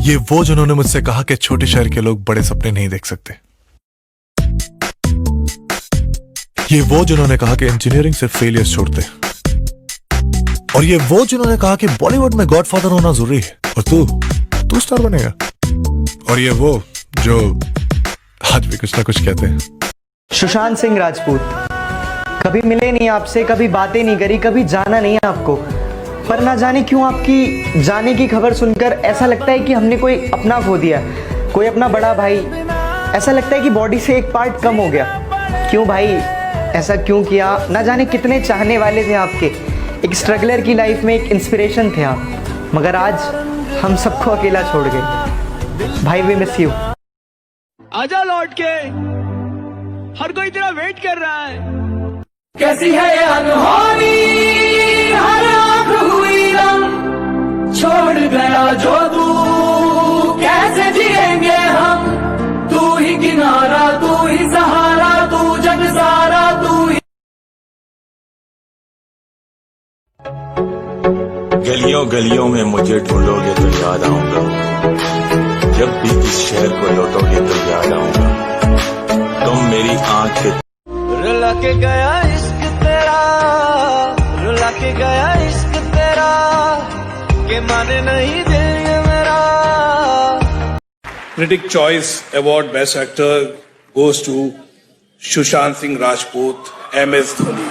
ये वो जिन्होंने मुझसे कहा कि छोटे शहर के लोग बड़े सपने नहीं देख सकते। ये वो जिन्होंने कहा कि इंजीनियरिंग सिर्फ फेलियर्स छोड़ते। और ये वो जिन्होंने कहा कि बॉलीवुड में गॉडफादर होना जरूरी है और तू स्टार बनेगा। और ये वो जो आज भी कुछ ना कुछ कहते हैं। सुशांत सिंह राजपूत, कभी मिले नहीं आपसे, कभी बातें नहीं करी, कभी जाना नहीं आपको, पर ना जाने क्यों आपकी जाने की खबर सुनकर ऐसा लगता है कि हमने कोई अपना खो दिया, कोई अपना बड़ा भाई। ऐसा लगता है कि बॉडी से एक पार्ट कम हो गया। क्यों भाई, ऐसा क्यों किया? ना जाने कितने चाहने वाले थे आपके, एक स्ट्रगलर की लाइफ में एक इंस्पिरेशन थे आप, मगर आज हम सबको अकेला छोड़ गए। भाई वी मिस यू। आजा लौट के, हर कोई तेरा वेट कर रहा है। कैसी है ये अनहोनी, हर आंख हुई रंग, छोड़ गया जो तू, कैसे जिएंगे हम? तू ही किनारा, तू ही सहारा, तू जग सारा, तू ही। गलियों गलियों में मुझे ढूंढोगे तो याद आऊंगा, जब भी इस शहर को लौटोगे तो याद आऊंगा। तुम मेरी आंखें रुला के गया इश्क तेरा, रुला के गया इश्क तेरा, के माने नहीं दिल ये मेरा। Critic Choice Award Best Actor goes to Sushant Singh Rajput, MS Dhoni.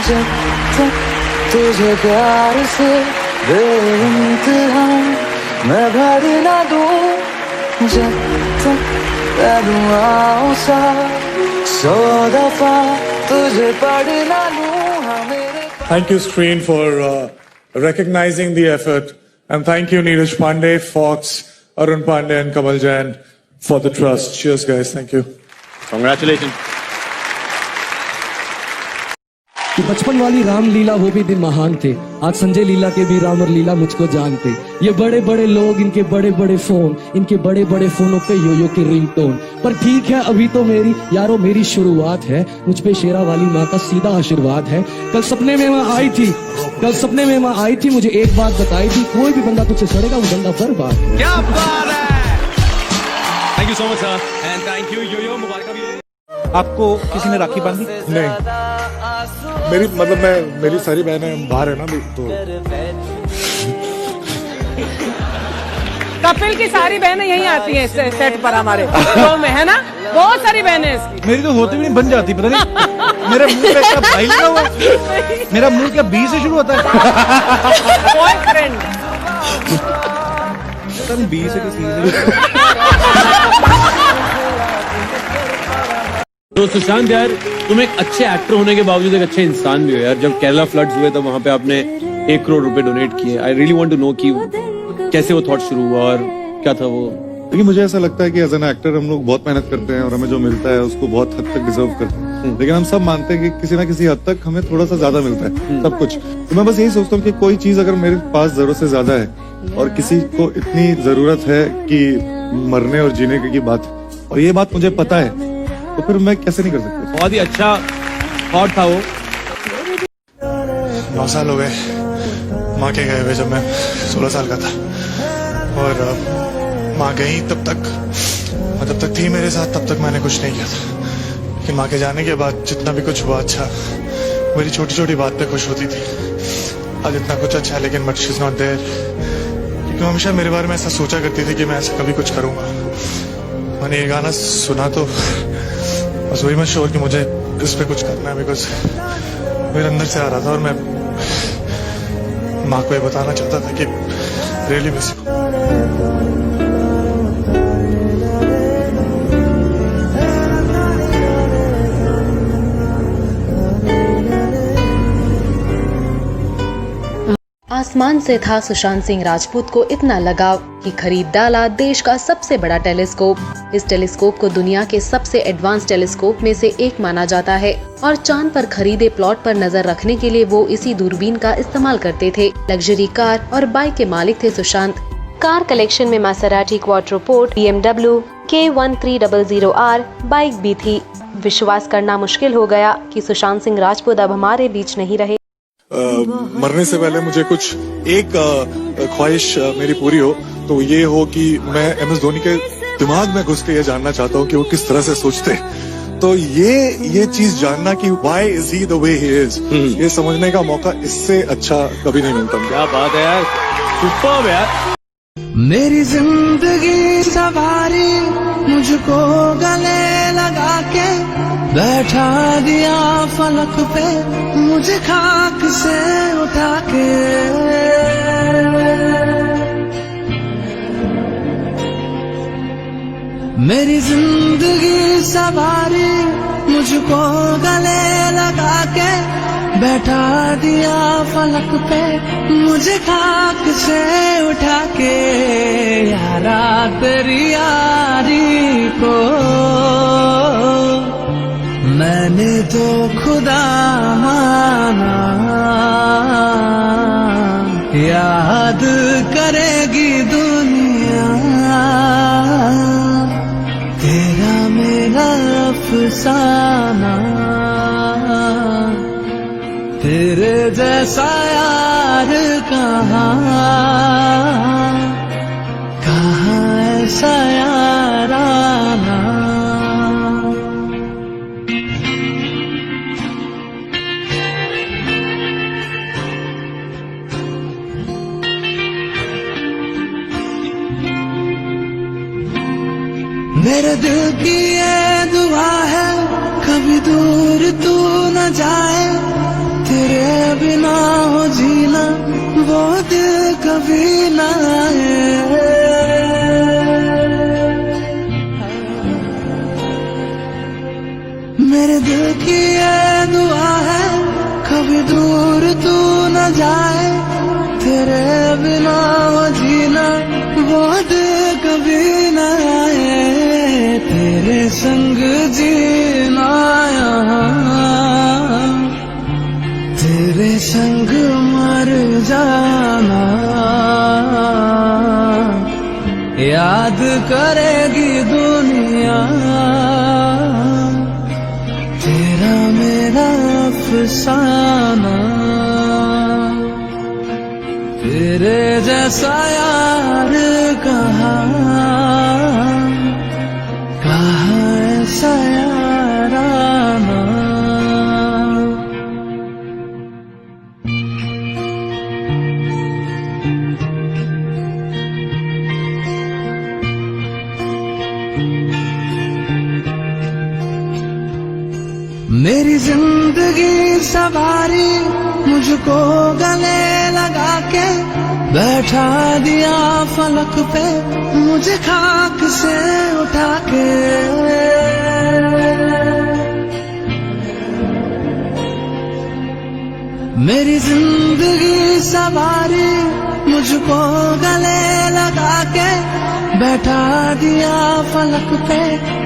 जब तक तुझे प्यार से बेइंतहा मैं भर ना दूं, जब तक दुआओं सा 100 दफा तुझे पढ़ ना लूं मेरे। Thank you, Screen, for recognizing the effort. And thank you, Neeraj Pandey, Fox, Arun Pandey, and Kamal Jain for the trust. Cheers, guys. Thank you. Congratulations. कि बचपन वाली रामलीला वो भी दिन महान थे, आज संजय लीला के भी राम और लीला मुझको जानते। ये बड़े बड़े लोग, इनके बड़े बड़े फोन, इनके बड़े बड़े फोनों पे योयो की रिंगटोन। पर ठीक है, अभी तो मेरी यारों मेरी शुरुआत है, मुझ पे शेरा वाली माँ का सीधा आशीर्वाद है। कल सपने में माँ आई थी, कल सपने में माँ आई थी, मुझे एक बात बताई थी, कोई भी बंदा तुझसे सड़ेगा वो बंदा बर्बाद है। क्या बात है। Thank you so much sir, and thank you योयो। मुबारक भी। आपको किसी ने राखी बांधी? नहीं, मेरी सारी बहनें बाहर है ना भी, तो कपिल की सारी बहनें यहीं आती हैं सेट पर हमारे शो में, है ना? बहुत सारी बहनें इसकी। मेरी तो होती भी नहीं, बन जाती, पता नहीं मेरे मुंह पे क्या भाई लगा हुआ है? मेरा मुंह क्या बी से शुरू होता है? बॉयफ्रेंड पता नहीं बी से किसी। तो सुशांत यार, तुम एक अच्छे एक्टर होने के बावजूद एक अच्छे इंसान भी हो यार। जब केरला फ्लड्स हुए तब वहाँ पे आपने 1 करोड़ रुपए डोनेट किए। I really want to know कि कैसे वो थॉट शुरू हुआ और क्या था वो। लेकिन मुझे ऐसा लगता है कि एज एन एक्टर हम लोग बहुत मेहनत करते हैं और हमें जो मिलता है उसको बहुत हद तक डिजर्व करते हैं, लेकिन हम सब मानते हैं कि किसी ना किसी हद तक हमें थोड़ा सा ज्यादा मिलता है सब कुछ। तो मैं बस यही सोचता हूँ कि कोई चीज अगर मेरे पास जरूरत से ज्यादा है और किसी को इतनी जरूरत है कि मरने और जीने की बात, और ये बात मुझे पता है, तो फिर मैं कैसे नहीं कर सकता। बहुत ही अच्छा थॉट था वो। 9 साल हो गए माँ के गए हुए, जब मैं 16 साल का था। और माँ गई तब तक थी मेरे साथ, तब तक मैंने कुछ नहीं किया था। लेकिन माँ के जाने के बाद जितना भी कुछ हुआ अच्छा, मेरी छोटी छोटी बात पे खुश होती थी। आज इतना कुछ अच्छा है लेकिन but she is not there, क्योंकि हमेशा मेरे बारे में ऐसा सोचा करती थी कि मैं ऐसा कभी कुछ करूंगा। मैंने ये गाना सुना तो बस वही मैं श्योर कि मुझे इस पे कुछ करना है, बिकॉज मेरे अंदर से आ रहा था और मैं माँ को ये बताना चाहता था कि रियली मिस यू। आसमान से था सुशांत सिंह राजपूत को इतना लगाव कि खरीद डाला देश का सबसे बड़ा टेलीस्कोप। इस टेलीस्कोप को दुनिया के सबसे एडवांस टेलीस्कोप में से एक माना जाता है और चांद पर खरीदे प्लॉट पर नजर रखने के लिए वो इसी दूरबीन का इस्तेमाल करते थे। लग्जरी कार और बाइक के मालिक थे सुशांत। कार कलेक्शन में मासेराटी क्वाड्रोपोर्ट, BMW K1300R बाइक भी थी। विश्वास करना मुश्किल हो गया कि सुशांत सिंह राजपूत अब हमारे बीच नहीं रहे। मरने से पहले मुझे कुछ एक ख्वाहिश मेरी पूरी हो, तो ये हो कि मैं MS धोनी के दिमाग में घुस के ये जानना चाहता हूँ कि वो किस तरह से सोचते हैं। तो ये चीज जानना कि why is he the way he is, ये समझने का मौका इससे अच्छा कभी नहीं मिलता। क्या बात है यार, सुपर यार। मेरी जिंदगी सवारी मुझको गले लगा के बैठा दिया फलक पे मुझे खाक से उठा के। मेरी जिंदगी सवारी मुझको गले लगा के बैठा दिया फलक पे मुझे खाक से उठा के। यारा तेरी यारी को मैंने तो खुदा माना, याद करेगी दुनिया तेरा मेरा अफसाना। तेरे जैसा यार कहाँ ऐसा याराना। मेरे दिल की ये दुआ है कभी दूर तू न जाए, तेरे बिना हो जीना वो दिल कभी ना आए। मेरे दिल की ये दुआ है कभी दूर तू न जाए, तेरे बिना हो जीना वो दिल कभी ना आए। तेरे संग जीना यहाँ तेरे संग मर जाना, याद करेगी दुनिया तेरा मेरा अफसाना। तेरे जैसा यार कहाँ ऐसा याराना। मेरी जिंदगी सवारी मुझको गले लगा के बैठा दिया फलक पे मुझे खाक से उठा के। मेरी जिंदगी सवारी मुझको गले लगा के बैठा दिया फलक पे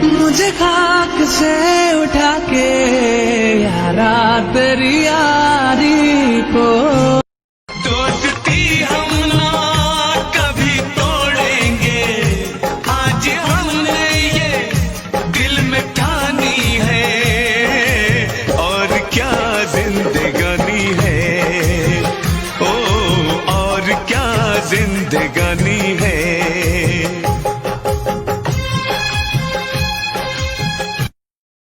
मुझे खाक से उठा के। यारा तेरी यारी